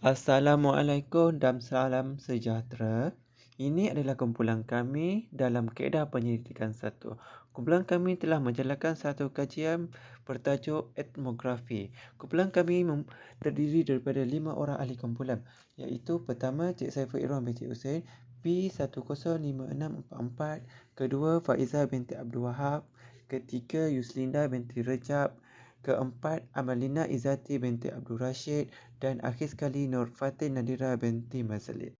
Assalamualaikum dan salam sejahtera. Ini adalah kumpulan kami dalam kaedah penyelidikan 1. Kumpulan kami telah menjalankan satu kajian bertajuk etnografi. Kumpulan kami terdiri daripada 5 orang ahli kumpulan, iaitu pertama Cik Saiful Irwan binti Hussein P105644, kedua Faizah binti Abdul Wahab, ketiga Yuslinda binti Rejab, keempat Amalina Izzati binti Abdul Rashid, dan akhir sekali Nur Fatin Nadira binti Mazalid.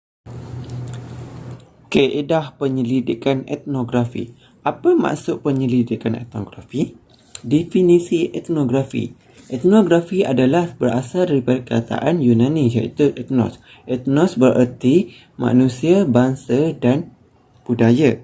Kaedah penyelidikan etnografi. Apa maksud penyelidikan etnografi? Definisi etnografi. Etnografi adalah berasal daripada perkataan Yunani iaitu ethnos. Ethnos bererti manusia, bangsa dan budaya.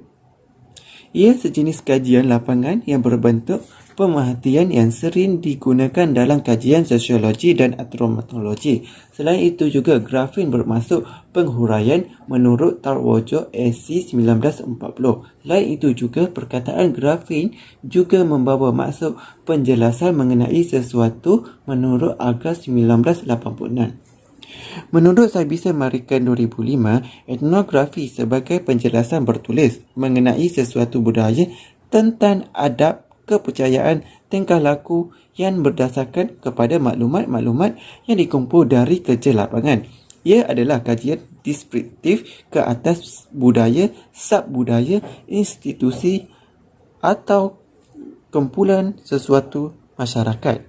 Ia sejenis kajian lapangan yang berbentuk pemerhatian yang sering digunakan dalam kajian sosiologi dan antropologi. Selain itu juga grafin bermaksud penghuraian menurut Tarwojo SC 1940. Selain itu juga perkataan grafin juga membawa maksud penjelasan mengenai sesuatu menurut Agast 1986. Menurut Sabisan Marikan 2005, etnografi sebagai penjelasan bertulis mengenai sesuatu budaya tentang adab, kepercayaan, tingkah laku yang berdasarkan kepada maklumat-maklumat yang dikumpul dari kerja lapangan. Ia adalah kajian deskriptif ke atas budaya, sub-budaya, institusi atau kumpulan sesuatu masyarakat.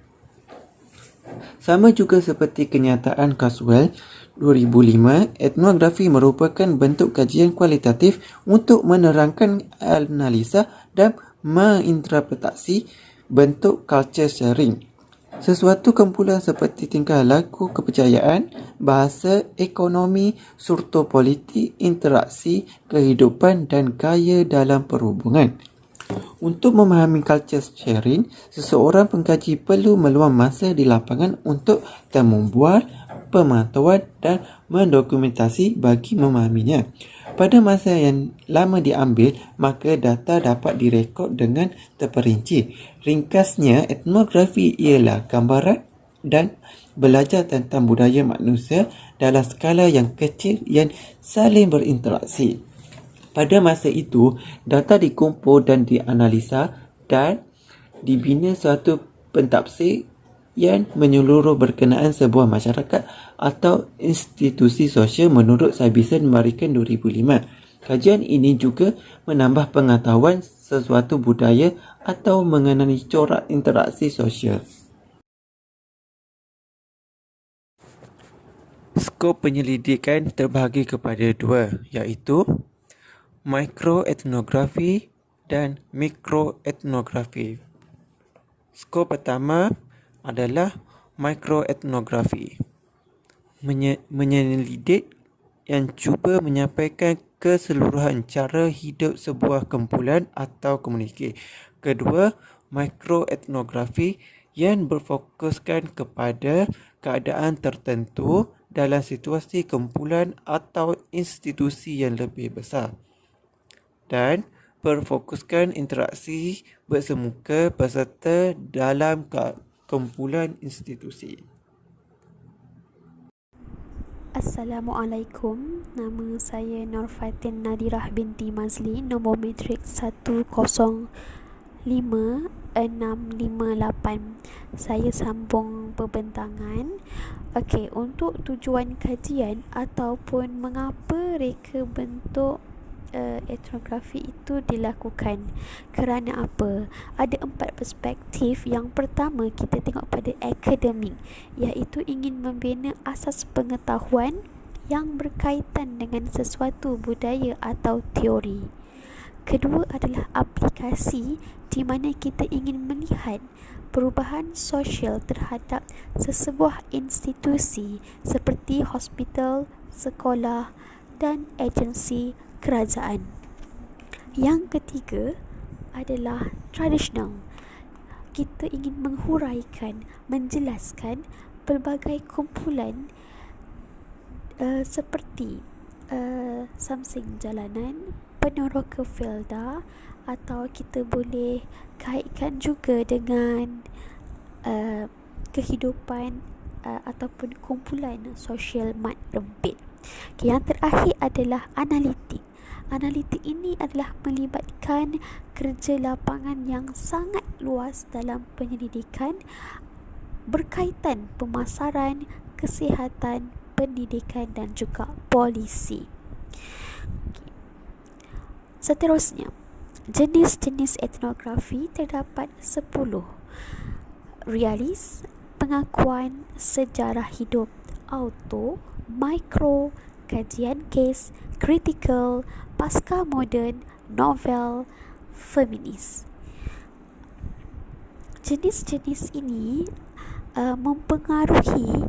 Sama juga seperti kenyataan Caswell 2005, etnografi merupakan bentuk kajian kualitatif untuk menerangkan analisa dan menginterpretasi bentuk culture sharing. Sesuatu kumpulan seperti tingkah laku, kepercayaan, bahasa, ekonomi, serta politik, interaksi, kehidupan dan gaya dalam perhubungan. Untuk memahami culture sharing, seseorang pengkaji perlu meluang masa di lapangan untuk membuat pemantauan dan mendokumentasi bagi memahaminya. Pada masa yang lama diambil, maka data dapat direkod dengan terperinci. Ringkasnya, etnografi ialah gambaran dan belajar tentang budaya manusia dalam skala yang kecil yang saling berinteraksi. Pada masa itu, data dikumpul dan dianalisa dan dibina suatu pentafsir yang menyeluruh berkenaan sebuah masyarakat atau institusi sosial menurut Sabisan Marikan 2005. Kajian ini juga menambah pengetahuan sesuatu budaya atau mengenai corak interaksi sosial. Skop penyelidikan terbahagi kepada dua, iaitu mikroetnografi dan mikroetnografi. Skop pertama adalah mikroetnografi. Menyelidik yang cuba menyampaikan keseluruhan cara hidup sebuah kumpulan atau komuniti. Kedua, mikroetnografi yang berfokuskan kepada keadaan tertentu dalam situasi kumpulan atau institusi yang lebih besar, dan berfokuskan interaksi bersemuka peserta dalam kumpulan institusi. Assalamualaikum, nama saya Nur Fatin Nadirah binti Mazli, nombor matrik 105658. Saya sambung perbentangan. Okey, untuk tujuan kajian ataupun mengapa reka bentuk etnografi itu dilakukan, kerana apa? Ada 4 perspektif. Yang pertama, kita tengok pada akademik, iaitu ingin membina asas pengetahuan yang berkaitan dengan sesuatu budaya atau teori. Kedua adalah aplikasi, di mana kita ingin melihat perubahan sosial terhadap sesebuah institusi seperti hospital, sekolah dan agensi kerajaan. Yang ketiga adalah tradisional. Kita ingin menghuraikan, menjelaskan pelbagai kumpulan seperti Samsing Jalanan, Peneroka Felda, atau kita boleh kaitkan juga dengan kehidupan ataupun kumpulan sosial mat rempit. Okay, yang terakhir adalah analitik. Analitik ini adalah melibatkan kerja lapangan yang sangat luas dalam penyelidikan berkaitan pemasaran, kesihatan, pendidikan dan juga polisi. Okay. Seterusnya, jenis-jenis etnografi terdapat 10. Realis, pengakuan sejarah hidup, auto, mikro, kajian kes, kritikal, pasca moden, novel, feminis. Jenis-jenis ini mempengaruhi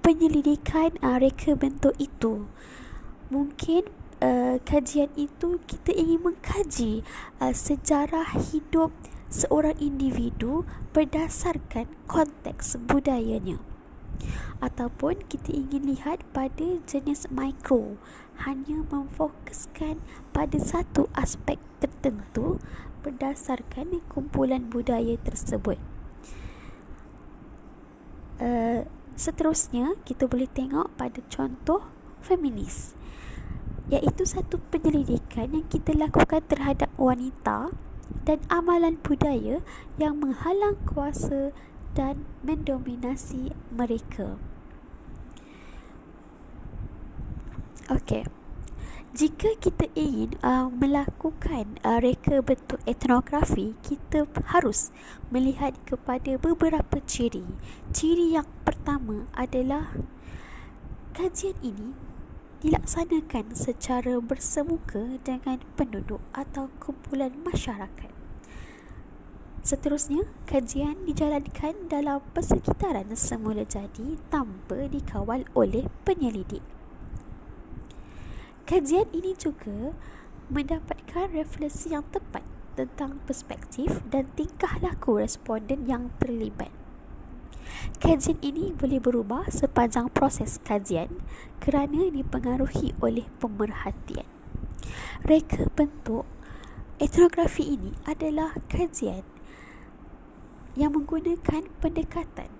penyelidikan reka bentuk itu. Mungkin kajian itu kita ingin mengkaji sejarah hidup seorang individu berdasarkan konteks budayanya, ataupun kita ingin lihat pada jenis mikro, hanya memfokuskan pada satu aspek tertentu berdasarkan kumpulan budaya tersebut. Seterusnya kita boleh tengok pada contoh feminis, iaitu satu penyelidikan yang kita lakukan terhadap wanita dan amalan budaya yang menghalang kuasa dan mendominasi mereka. Okey. Jika kita ingin melakukan reka bentuk etnografi, kita harus melihat kepada beberapa ciri. Ciri yang pertama adalah kajian ini dilaksanakan secara bersemuka dengan penduduk atau kumpulan masyarakat. Seterusnya, kajian dijalankan dalam persekitaran semula jadi tanpa dikawal oleh penyelidik. Kajian ini juga mendapatkan refleksi yang tepat tentang perspektif dan tingkah laku responden yang terlibat. Kajian ini boleh berubah sepanjang proses kajian kerana dipengaruhi oleh pemerhatian. Reka bentuk etnografi ini adalah kajian yang menggunakan pendekatan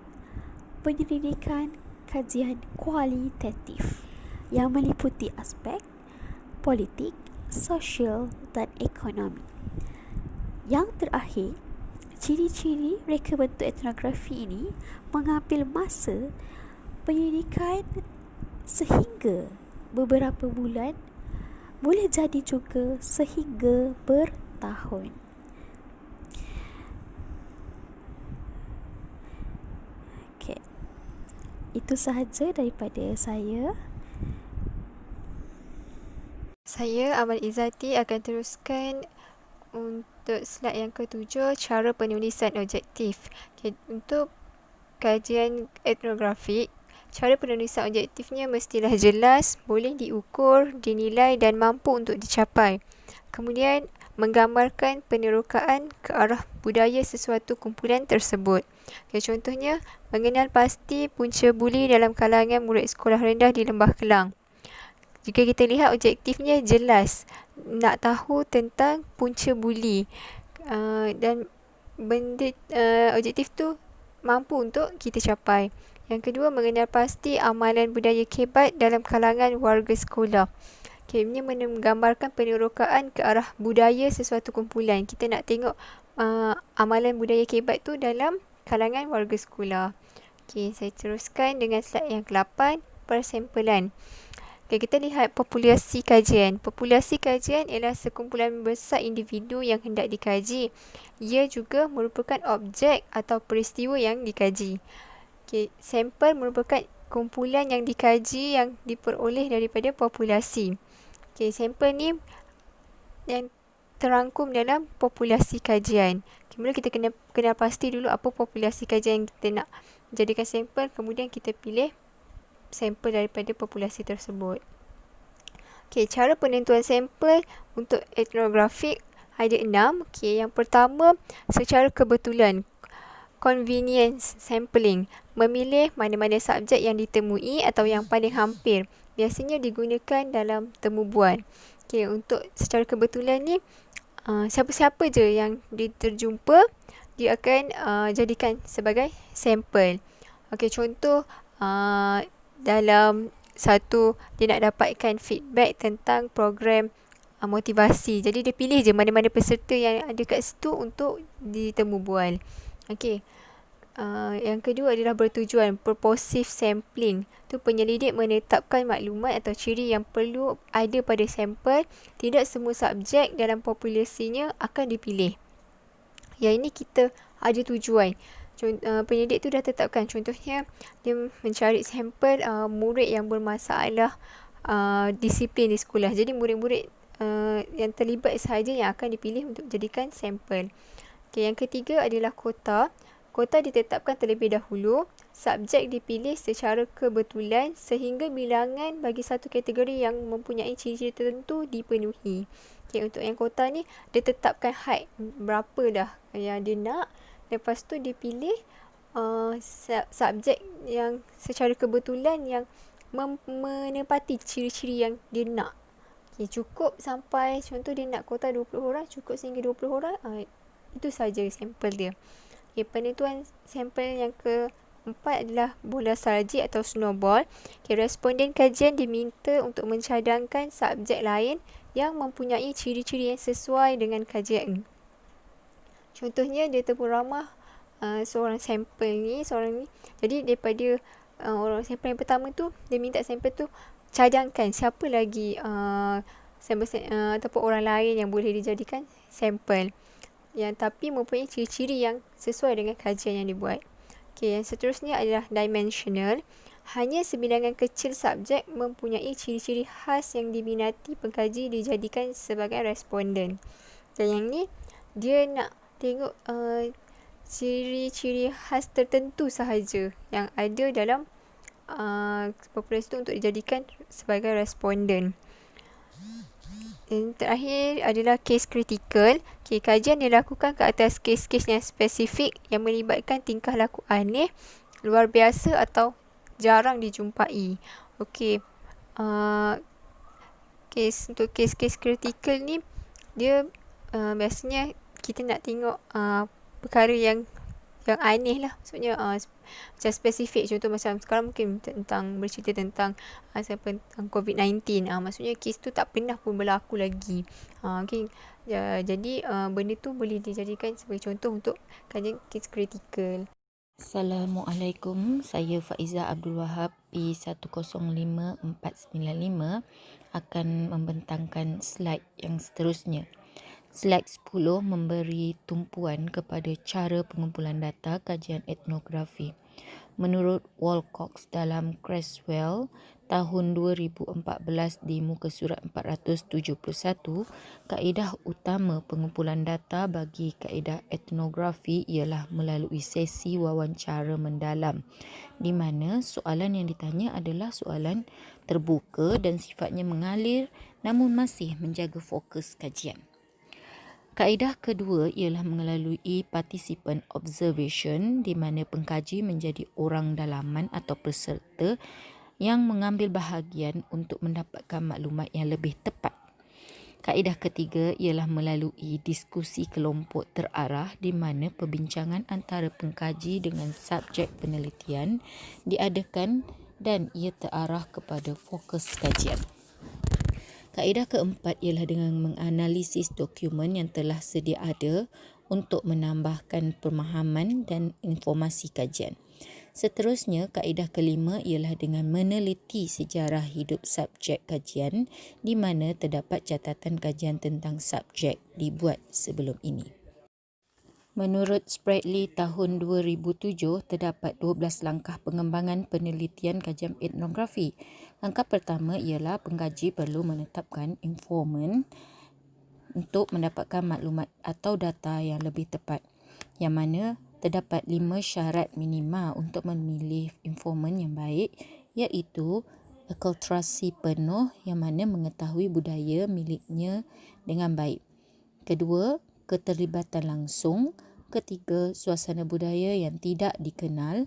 penyelidikan kajian kualitatif yang meliputi aspek politik, sosial dan ekonomi. Yang terakhir, ciri-ciri reka bentuk etnografi ini mengambil masa penyelidikan sehingga beberapa bulan, boleh jadi juga sehingga bertahun. Okay. Itu sahaja daripada saya. Saya, Amal Izzati, akan teruskan untuk slide yang ke-7, cara penulisan objektif. Okay, untuk kajian etnografik, cara penulisan objektifnya mestilah jelas, boleh diukur, dinilai dan mampu untuk dicapai. Kemudian, menggambarkan penerokaan ke arah budaya sesuatu kumpulan tersebut. Okay, contohnya, mengenal pasti punca buli dalam kalangan murid sekolah rendah di Lembah Kelang. Jika kita lihat objektifnya jelas, nak tahu tentang punca buli dan benda objektif tu mampu untuk kita capai. Yang kedua, mengenal pasti amalan budaya kebat dalam kalangan warga sekolah. Okay, ini menggambarkan penerokaan ke arah budaya sesuatu kumpulan. Kita nak tengok amalan budaya kebat tu dalam kalangan warga sekolah. Okay, saya teruskan dengan slide yang ke-8, persempelan. Okay, kita lihat populasi kajian. Populasi kajian ialah sekumpulan besar individu yang hendak dikaji. Ia juga merupakan objek atau peristiwa yang dikaji. Okay, sampel merupakan kumpulan yang dikaji yang diperoleh daripada populasi. Okay, sampel ni yang terangkum dalam populasi kajian. Okay, mula kita kena kenal pasti dulu apa populasi kajian yang kita nak jadikan sampel, kemudian kita pilih sampel daripada populasi tersebut. Okay, cara penentuan sampel untuk etnografik ada 6. Okay, yang pertama, secara kebetulan, convenience sampling, memilih mana-mana subjek yang ditemui atau yang paling hampir. Biasanya digunakan dalam temu bual. Okay, untuk secara kebetulan ni, siapa-siapa je yang diterjumpa dia akan jadikan sebagai sampel. Okey, contoh dalam satu dia nak dapatkan feedback tentang program motivasi. Jadi dia pilih je mana-mana peserta yang ada kat situ untuk ditemu bual. Okey. Yang kedua adalah bertujuan, purposive sampling. Tu penyelidik menetapkan maklumat atau ciri yang perlu ada pada sampel. Tidak semua subjek dalam populasinya akan dipilih. Yang ini kita ada tujuan. Penyelidik tu dah tetapkan, contohnya dia mencari sampel murid yang bermasalah disiplin di sekolah. Jadi murid-murid yang terlibat sahaja yang akan dipilih untuk jadikan sampel. Okay, yang ketiga adalah kota. Kota ditetapkan terlebih dahulu. Subjek dipilih secara kebetulan sehingga bilangan bagi satu kategori yang mempunyai ciri-ciri tertentu dipenuhi. Okay, untuk yang kota ni, dia tetapkan had berapa dah yang dia nak. Lepas tu dia pilih subjek yang secara kebetulan yang menepati ciri-ciri yang dia nak. Okay, cukup sampai, contoh dia nak kota 20 orang, cukup sehingga 20 orang. Itu saja sampel dia. Okay, penentuan sampel yang keempat adalah bola salji atau snowball. Okay, responden kajian diminta untuk mencadangkan subjek lain yang mempunyai ciri-ciri yang sesuai dengan kajian. Contohnya dia tepuk ramah seorang sampel ni, Jadi daripada orang sampel yang pertama tu, dia minta sampel tu cadangkan siapa lagi ataupun orang lain yang boleh dijadikan sampel, yang tapi mempunyai ciri-ciri yang sesuai dengan kajian yang dibuat. Okay, yang seterusnya adalah dimensional. Hanya sebilangan kecil subjek mempunyai ciri-ciri khas yang diminati pengkaji dijadikan sebagai responden. Dan yang ni dia nak tengok ciri-ciri khas tertentu sahaja yang ada dalam populasi itu untuk dijadikan sebagai responden. Yang terakhir adalah case critical. Okay, kajian dilakukan ke atas kes-kes yang spesifik yang melibatkan tingkah laku aneh, luar biasa atau jarang dijumpai. Okey. Untuk kes-kes kritikal ni, dia biasanya kita nak tengok perkara yang aneh lah. Maksudnya macam spesifik. Contoh macam sekarang mungkin bercerita tentang COVID-19. Maksudnya kes tu tak pernah pun berlaku lagi. Okay. Jadi benda tu boleh dijadikan sebagai contoh untuk kajian kes kritikal. Assalamualaikum, saya Faiza Abdul Wahab P105495 akan membentangkan slide yang seterusnya. Slide 10 memberi tumpuan kepada cara pengumpulan data kajian etnografi. Menurut Wilcox dalam Creswell tahun 2014 di muka surat 471, kaedah utama pengumpulan data bagi kaedah etnografi ialah melalui sesi wawancara mendalam, di mana soalan yang ditanya adalah soalan terbuka dan sifatnya mengalir namun masih menjaga fokus kajian. Kaedah kedua ialah melalui participant observation, di mana pengkaji menjadi orang dalaman atau peserta yang mengambil bahagian untuk mendapatkan maklumat yang lebih tepat. Kaedah ketiga ialah melalui diskusi kelompok terarah, di mana perbincangan antara pengkaji dengan subjek penelitian diadakan dan ia terarah kepada fokus kajian. Kaedah keempat ialah dengan menganalisis dokumen yang telah sedia ada untuk menambahkan pemahaman dan informasi kajian. Seterusnya, kaedah kelima ialah dengan meneliti sejarah hidup subjek kajian, di mana terdapat catatan kajian tentang subjek dibuat sebelum ini. Menurut Spradley tahun 2007, terdapat 12 langkah pengembangan penelitian kajian etnografi. Langkah pertama ialah pengkaji perlu menetapkan informan untuk mendapatkan maklumat atau data yang lebih tepat, yang mana terdapat 5 syarat minima untuk memilih informan yang baik, iaitu akulturasi penuh, yang mana mengetahui budaya miliknya dengan baik. Kedua, keterlibatan langsung. Ketiga, suasana budaya yang tidak dikenal.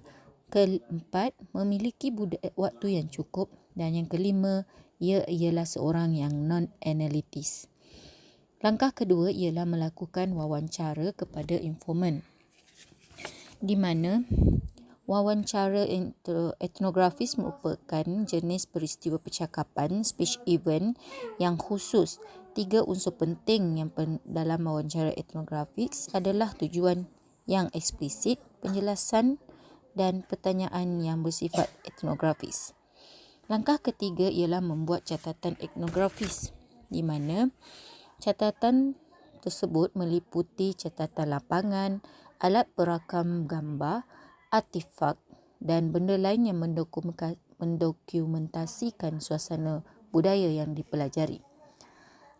Keempat, memiliki waktu yang cukup. Dan yang kelima, ia ialah seorang yang non-analitis. Langkah kedua ialah melakukan wawancara kepada informan. di mana wawancara etnografis merupakan jenis peristiwa percakapan speech event yang khusus. 3 unsur penting yang dalam wawancara etnografis adalah tujuan yang eksplisit, penjelasan dan pertanyaan yang bersifat etnografis. Langkah ketiga ialah membuat catatan etnografis, di mana catatan tersebut meliputi catatan lapangan, alat perakam gambar, artifak dan benda lain yang mendokumentasikan suasana budaya yang dipelajari.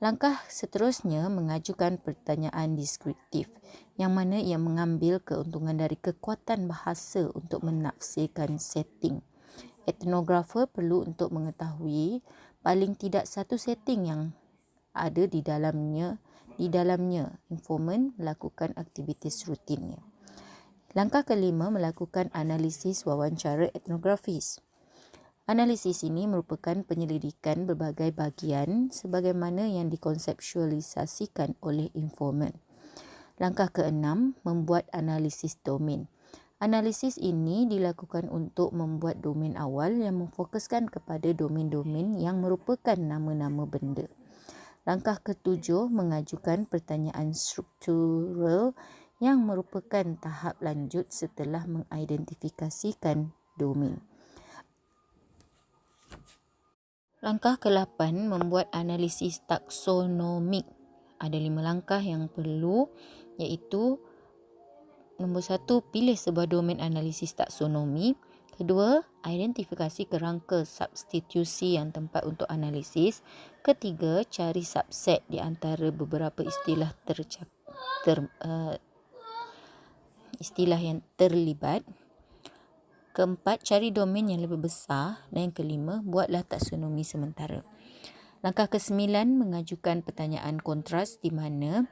Langkah seterusnya mengajukan pertanyaan deskriptif, yang mana ia mengambil keuntungan dari kekuatan bahasa untuk menafsirkan setting. Etnografer perlu untuk mengetahui paling tidak satu setting yang ada di dalamnya informan melakukan aktivitas rutinnya. Langkah kelima, melakukan analisis wawancara etnografis. Analisis ini merupakan penyelidikan berbagai bahagian sebagaimana yang dikonseptualisasikan oleh informan. Langkah keenam, membuat analisis domain. Analisis ini dilakukan untuk membuat domain awal yang memfokuskan kepada domain-domain yang merupakan nama-nama benda. Langkah ketujuh, mengajukan pertanyaan struktural yang merupakan tahap lanjut setelah mengidentifikasikan domain. Langkah ke-8, membuat analisis taksonomik. Ada 5 langkah yang perlu, iaitu nombor 1, pilih sebuah domain analisis taksonomi. Kedua, identifikasi kerangka substitusi yang tempat untuk analisis. Ketiga, cari subset di antara beberapa istilah istilah yang terlibat. Keempat, cari domain yang lebih besar. Dan yang kelima, buatlah taksonomi sementara. Langkah ke-9, mengajukan pertanyaan kontras di mana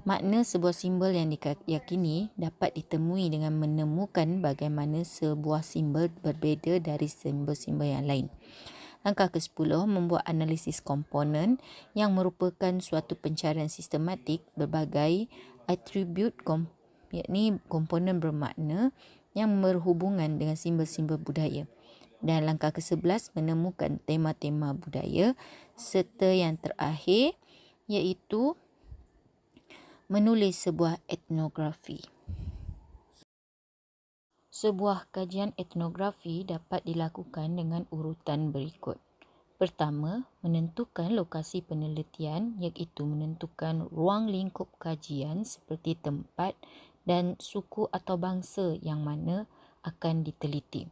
makna sebuah simbol yang diyakini dapat ditemui dengan menemukan bagaimana sebuah simbol berbeza dari simbol-simbol yang lain. Langkah ke-10, membuat analisis komponen yang merupakan suatu pencarian sistematik berbagai atribut yakni komponen bermakna yang berhubungan dengan simbol-simbol budaya. Dan langkah ke-11, menemukan tema-tema budaya. Serta yang terakhir iaitu menulis sebuah etnografi. Sebuah kajian etnografi dapat dilakukan dengan urutan berikut. Pertama, menentukan lokasi penelitian, iaitu menentukan ruang lingkup kajian seperti tempat dan suku atau bangsa yang mana akan diteliti.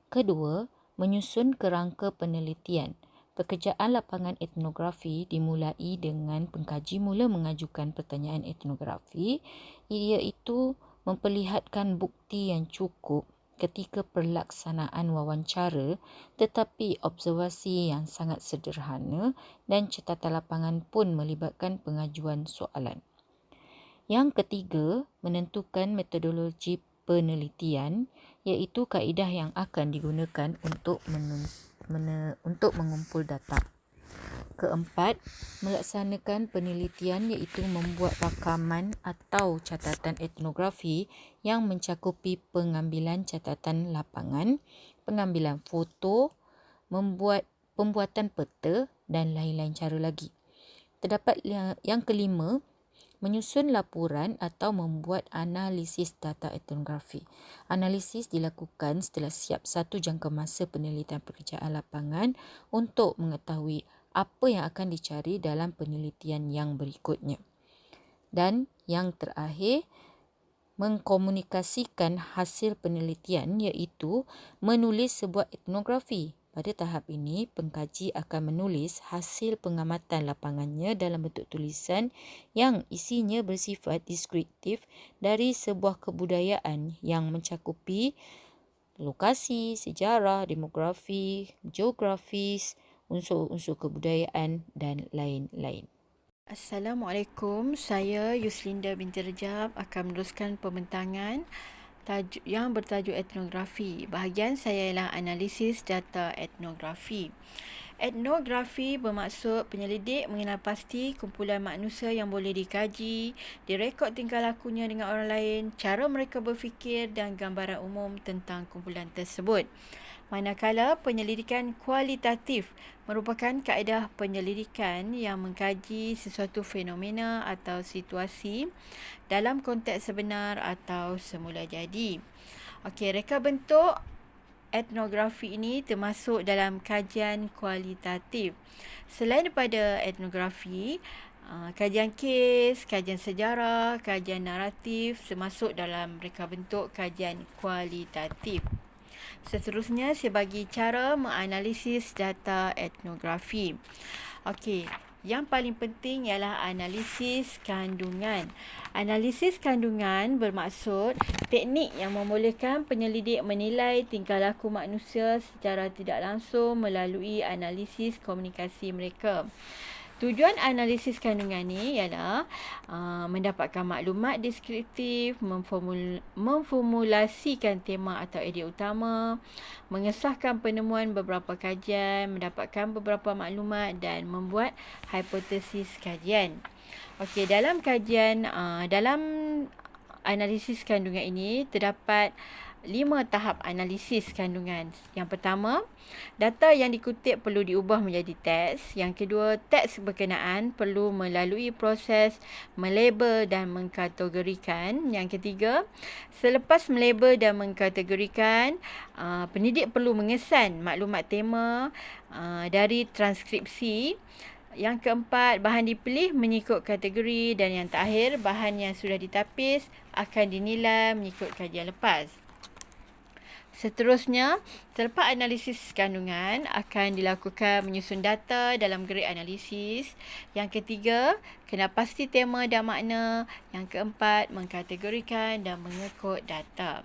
Kedua, menyusun kerangka penelitian. Pekerjaan lapangan etnografi dimulai dengan pengkaji mula mengajukan pertanyaan etnografi, iaitu memperlihatkan bukti yang cukup ketika pelaksanaan wawancara, tetapi observasi yang sangat sederhana dan catatan lapangan pun melibatkan pengajuan soalan. Yang ketiga, menentukan metodologi penelitian, iaitu kaedah yang akan digunakan untuk mengumpul data. Keempat, melaksanakan penelitian iaitu membuat rakaman atau catatan etnografi yang mencakupi pengambilan catatan lapangan, pengambilan foto, pembuatan peta dan lain-lain cara lagi. Terdapat yang kelima, menyusun laporan atau membuat analisis data etnografi. Analisis dilakukan setelah siap satu jangka masa penelitian pekerjaan lapangan untuk mengetahui apa yang akan dicari dalam penelitian yang berikutnya. Dan yang terakhir, mengkomunikasikan hasil penelitian iaitu menulis sebuah etnografi. Pada tahap ini, pengkaji akan menulis hasil pengamatan lapangannya dalam bentuk tulisan yang isinya bersifat deskriptif dari sebuah kebudayaan yang mencakupi lokasi, sejarah, demografi, geografis, unsur-unsur kebudayaan dan lain-lain. Assalamualaikum, saya Yuslinda binti Rejab akan meneruskan pembentangan yang bertajuk etnografi. Bahagian saya ialah analisis data etnografi. Etnografi bermaksud penyelidik mengenal pasti kumpulan manusia yang boleh dikaji, direkod tingkah lakunya dengan orang lain, cara mereka berfikir dan gambaran umum tentang kumpulan tersebut. Manakala penyelidikan kualitatif merupakan kaedah penyelidikan yang mengkaji sesuatu fenomena atau situasi dalam konteks sebenar atau semula jadi. Okey, reka bentuk etnografi ini termasuk dalam kajian kualitatif. Selain daripada etnografi, kajian kes, kajian sejarah, kajian naratif termasuk dalam reka bentuk kajian kualitatif. Seterusnya, saya bagi cara menganalisis data etnografi. Okey, yang paling penting ialah analisis kandungan. Analisis kandungan bermaksud teknik yang membolehkan penyelidik menilai tingkah laku manusia secara tidak langsung melalui analisis komunikasi mereka. Tujuan analisis kandungan ni ialah mendapatkan maklumat deskriptif, memformulasikan tema atau idea utama, mengesahkan penemuan beberapa kajian, mendapatkan beberapa maklumat dan membuat hipotesis kajian. Okey, dalam analisis kandungan ini terdapat 5 tahap analisis kandungan. Yang pertama, data yang dikutip perlu diubah menjadi teks. Yang kedua, teks berkenaan perlu melalui proses melabel dan mengkategorikan. Yang ketiga, selepas melabel dan mengkategorikan, pendidik perlu mengesan maklumat tema dari transkripsi. Yang keempat, bahan dipilih mengikut kategori. Dan yang terakhir, bahan yang sudah ditapis akan dinilai mengikut kajian lepas. Seterusnya, selepas analisis kandungan akan dilakukan menyusun data dalam grid analisis. Yang ketiga, kena pasti tema dan makna. Yang keempat, mengkategorikan dan mengekod data.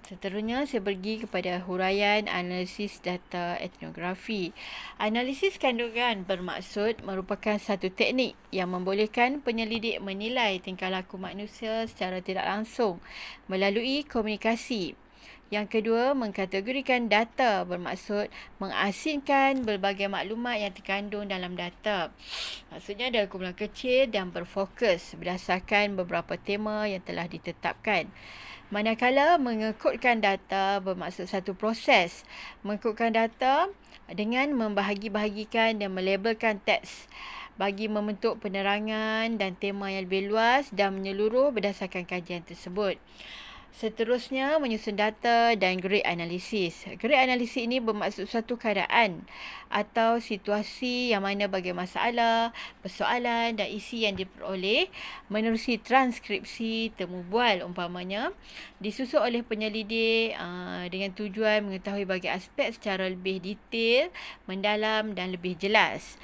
Seterusnya, saya pergi kepada huraian analisis data etnografi. Analisis kandungan bermaksud merupakan satu teknik yang membolehkan penyelidik menilai tingkah laku manusia secara tidak langsung melalui komunikasi. Yang kedua, mengkategorikan data bermaksud mengasingkan berbagai maklumat yang terkandung dalam data. Maksudnya dalam kumpulan kecil dan berfokus berdasarkan beberapa tema yang telah ditetapkan. Manakala mengekodkan data bermaksud satu proses. Mengekodkan data dengan membahagi-bahagikan dan melabelkan teks bagi membentuk penerangan dan tema yang lebih luas dan menyeluruh berdasarkan kajian tersebut. Seterusnya, menyusun data dan grid analisis. Grid analisis ini bermaksud suatu keadaan atau situasi yang mana bagi masalah, persoalan dan isi yang diperoleh menerusi transkripsi temu bual umpamanya disusun oleh penyelidik dengan tujuan mengetahui bagi aspek secara lebih detail, mendalam dan lebih jelas.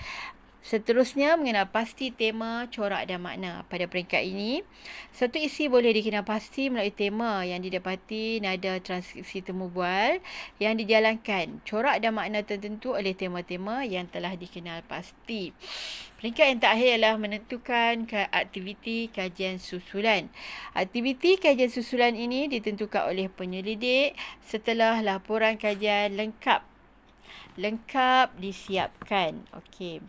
Seterusnya, mengenal pasti tema, corak dan makna. Pada peringkat ini, satu isi boleh dikenal pasti melalui tema yang didapati nada transkripsi temu bual yang dijalankan. Corak dan makna tertentu oleh tema-tema yang telah dikenal pasti. Peringkat yang terakhir adalah menentukan aktiviti kajian susulan. Aktiviti kajian susulan ini ditentukan oleh penyelidik setelah laporan kajian lengkap disiapkan. Okey.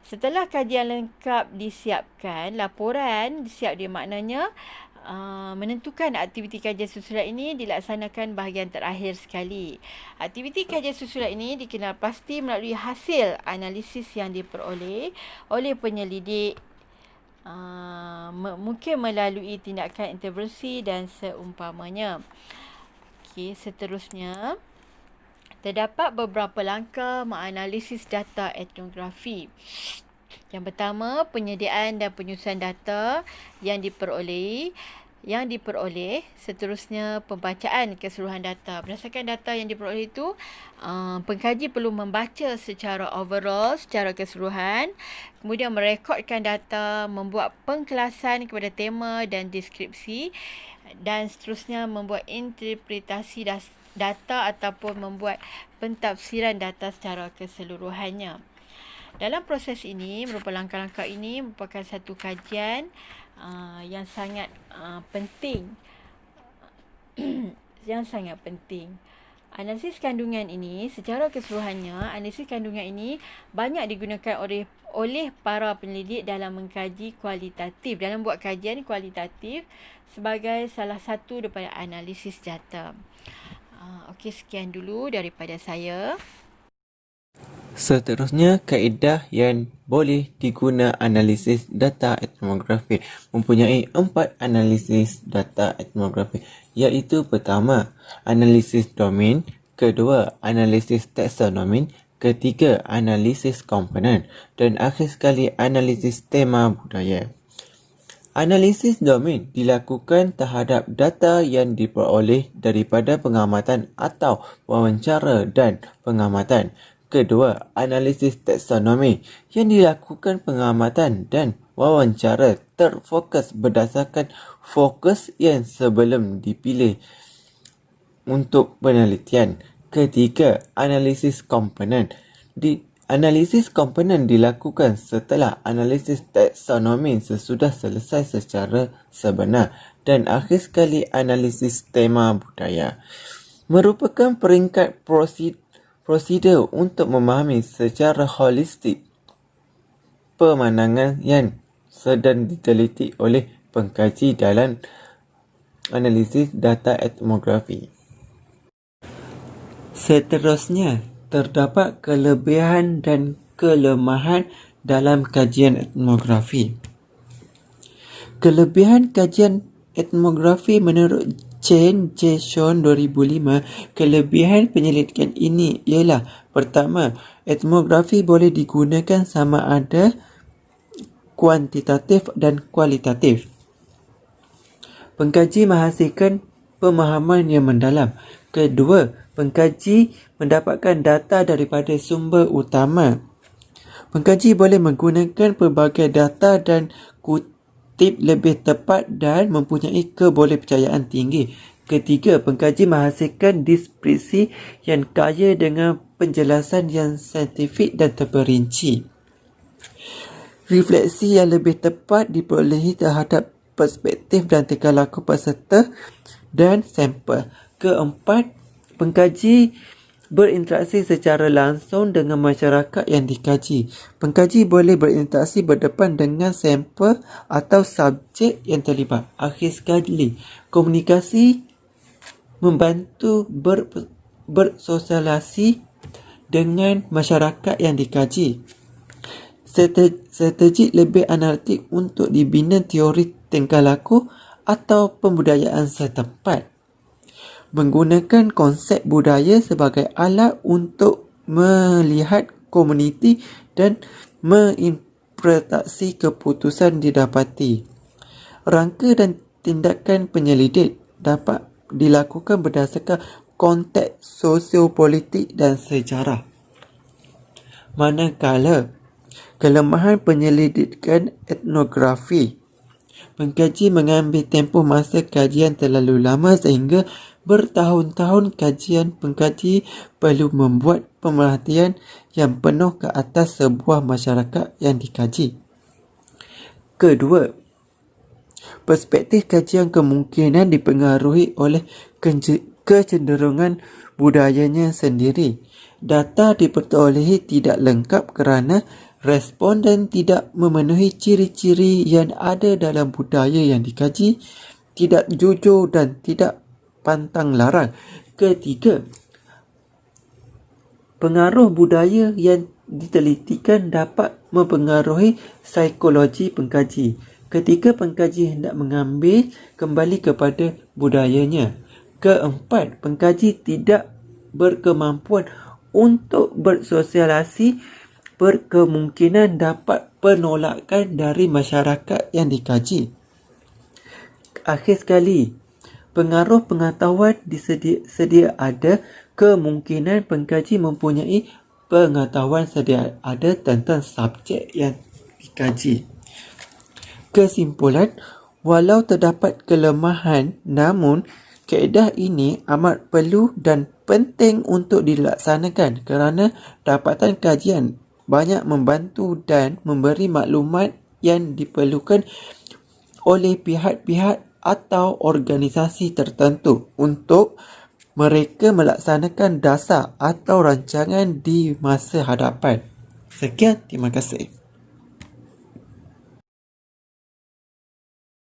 Setelah kajian lengkap disiapkan, laporan disiap dia maknanya menentukan aktiviti kajian susulan ini dilaksanakan bahagian terakhir sekali. Aktiviti kajian susulan ini dikenal pasti melalui hasil analisis yang diperoleh oleh penyelidik, mungkin melalui tindakan intervensi dan seumpamanya. Okey, seterusnya, terdapat beberapa langkah menganalisis data etnografi. Yang pertama, penyediaan dan penyusunan data yang diperoleh. Seterusnya, pembacaan keseluruhan data. Berdasarkan data yang diperoleh itu, pengkaji perlu membaca secara overall, secara keseluruhan, kemudian merekodkan data, membuat pengkelasan kepada tema dan deskripsi, dan seterusnya membuat interpretasi data ataupun membuat pentafsiran data secara keseluruhannya. Dalam proses ini, langkah-langkah ini merupakan satu kajian yang sangat penting yang sangat penting. Analisis kandungan ini, secara keseluruhannya, analisis kandungan ini banyak digunakan oleh para penyelidik dalam mengkaji kualitatif, dalam buat kajian kualitatif sebagai salah satu daripada analisis data. Okey, sekian dulu daripada saya. Seterusnya, kaedah yang boleh diguna analisis data etnografi mempunyai 4 analisis data etnografi, iaitu pertama, analisis domain, kedua, analisis taksonomi, ketiga, analisis komponen, dan akhir sekali, analisis tema budaya. Analisis domain dilakukan terhadap data yang diperoleh daripada pengamatan atau wawancara dan pengamatan. Kedua, analisis taksonomi yang dilakukan pengamatan dan wawancara terfokus berdasarkan fokus yang sebelum dipilih untuk penelitian. Ketiga, analisis komponen. Analisis komponen dilakukan setelah analisis taksonomi sesudah selesai secara sebenar. Dan akhir sekali, analisis tema budaya merupakan peringkat prosedur untuk memahami secara holistik pemandangan yang sedang diteliti oleh pengkaji dalam analisis data etnografi. Seterusnya, terdapat kelebihan dan kelemahan dalam kajian etnografi. Kelebihan kajian etnografi menurut Chen Jae-shon 2005, kelebihan penyelidikan ini ialah pertama, etnografi boleh digunakan sama ada kuantitatif dan kualitatif. Pengkaji menghasilkan pemahaman yang mendalam. Kedua, pengkaji mendapatkan data daripada sumber utama. Pengkaji boleh menggunakan pelbagai data dan kutip lebih tepat dan mempunyai kebolehpercayaan tinggi. Ketiga, pengkaji menghasilkan deskripsi yang kaya dengan penjelasan yang saintifik dan terperinci. Refleksi yang lebih tepat diperolehi terhadap perspektif dan tingkah laku peserta dan sampel. Keempat, pengkaji berinteraksi secara langsung dengan masyarakat yang dikaji. Pengkaji boleh berinteraksi berdepan dengan sampel atau subjek yang terlibat. Akhir sekali, komunikasi membantu bersosialisasi dengan masyarakat yang dikaji. Strategi lebih analitik untuk dibina teori tingkah laku atau pembudayaan setempat. Menggunakan konsep budaya sebagai alat untuk melihat komuniti dan menginterpretasi keputusan didapati. Rangka dan tindakan penyelidik dapat dilakukan berdasarkan konteks sosiopolitik dan sejarah. Manakala kelemahan penyelidikan etnografi, pengkaji mengambil tempoh masa kajian terlalu lama sehingga bertahun-tahun kajian pengkaji perlu membuat pemerhatian yang penuh ke atas sebuah masyarakat yang dikaji. Kedua, perspektif kajian kemungkinan dipengaruhi oleh kecenderungan budayanya sendiri. Data diperolehi tidak lengkap kerana responden tidak memenuhi ciri-ciri yang ada dalam budaya yang dikaji, tidak jujur dan tidak pantang larang. Ketiga, pengaruh budaya yang ditelitikan dapat mempengaruhi psikologi pengkaji ketika pengkaji hendak mengambil kembali kepada budayanya. Keempat, pengkaji tidak berkemampuan untuk bersosialisasi, berkemungkinan dapat penolakan dari masyarakat yang dikaji. Akhir sekali, pengaruh pengetahuan sedia ada, kemungkinan pengkaji mempunyai pengetahuan sedia ada tentang subjek yang dikaji. Kesimpulan, walau terdapat kelemahan, namun kaedah ini amat perlu dan penting untuk dilaksanakan kerana dapatan kajian banyak membantu dan memberi maklumat yang diperlukan oleh pihak-pihak atau organisasi tertentu untuk mereka melaksanakan dasar atau rancangan di masa hadapan. Sekian, terima kasih.